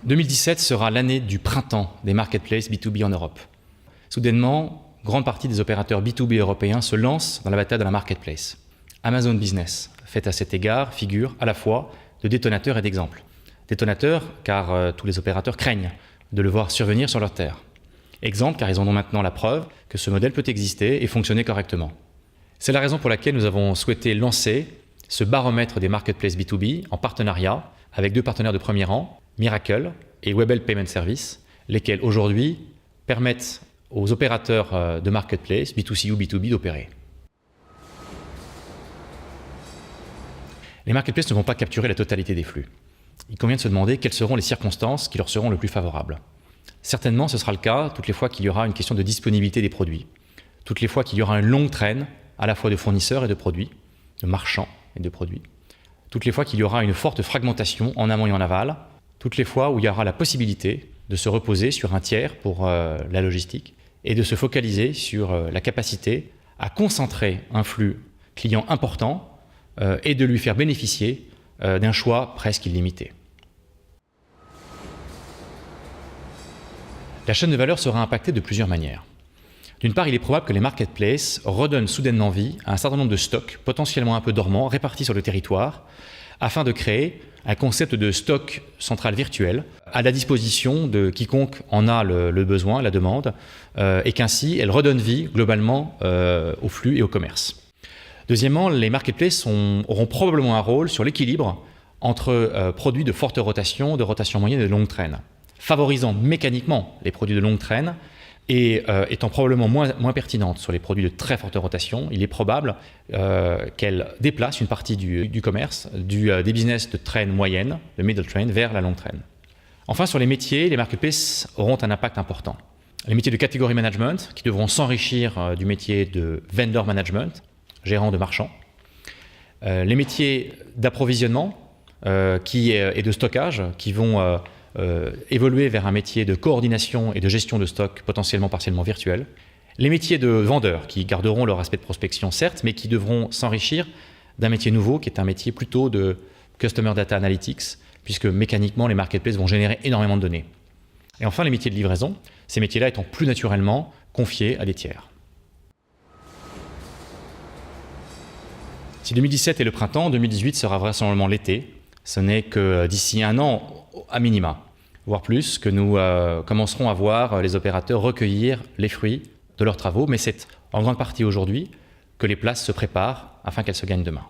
2017 sera l'année du printemps des marketplaces B2B en Europe. Soudainement, grande partie des opérateurs B2B européens se lancent dans la bataille de la marketplace. Amazon Business fait à cet égard figure à la fois de détonateur et d'exemple. Détonateur car tous les opérateurs craignent de le voir survenir sur leur terre. Exemple car ils en ont maintenant la preuve que ce modèle peut exister et fonctionner correctement. C'est la raison pour laquelle nous avons souhaité lancer ce baromètre des marketplaces B2B en partenariat avec deux partenaires de premier rang, Miracle et Webhelp Payment Service, lesquels aujourd'hui permettent aux opérateurs de marketplace, B2C ou B2B, d'opérer. Les marketplaces ne vont pas capturer la totalité des flux. Il convient de se demander quelles seront les circonstances qui leur seront le plus favorables. Certainement, ce sera le cas toutes les fois qu'il y aura une question de disponibilité des produits, toutes les fois qu'il y aura une longue traîne à la fois de fournisseurs et de produits, de marchands et de produits, toutes les fois qu'il y aura une forte fragmentation en amont et en aval, toutes les fois où il y aura la possibilité de se reposer sur un tiers pour la logistique et de se focaliser sur la capacité à concentrer un flux client important et de lui faire bénéficier d'un choix presque illimité. La chaîne de valeur sera impactée de plusieurs manières. D'une part, il est probable que les marketplaces redonnent soudainement vie à un certain nombre de stocks potentiellement un peu dormants répartis sur le territoire afin de créer un concept de stock central virtuel à la disposition de quiconque en a le besoin, la demande, et qu'ainsi elle redonne vie globalement au flux et au commerce. Deuxièmement, les marketplaces auront probablement un rôle sur l'équilibre entre produits de forte rotation, de rotation moyenne et de longue traîne, favorisant mécaniquement les produits de longue traîne et étant probablement moins pertinente sur les produits de très forte rotation. Il est probable qu'elle déplace une partie du commerce, des business de traîne moyenne, de middle train, vers la longue traîne. Enfin, sur les métiers, les marketplaces auront un impact important. Les métiers de category management qui devront s'enrichir du métier de vendor management, gérant de marchands. Les métiers d'approvisionnement et de stockage qui vont évoluer vers un métier de coordination et de gestion de stock potentiellement partiellement virtuel. Les métiers de vendeurs qui garderont leur aspect de prospection certes, mais qui devront s'enrichir d'un métier nouveau qui est un métier plutôt de Customer Data Analytics, puisque mécaniquement les marketplaces vont générer énormément de données. Et enfin les métiers de livraison, ces métiers-là étant plus naturellement confiés à des tiers. Si 2017 est le printemps, 2018 sera vraisemblablement l'été. Ce n'est que d'ici un an, à minima, voire plus, que nous commencerons à voir les opérateurs recueillir les fruits de leurs travaux. Mais c'est en grande partie aujourd'hui que les places se préparent afin qu'elles se gagnent demain.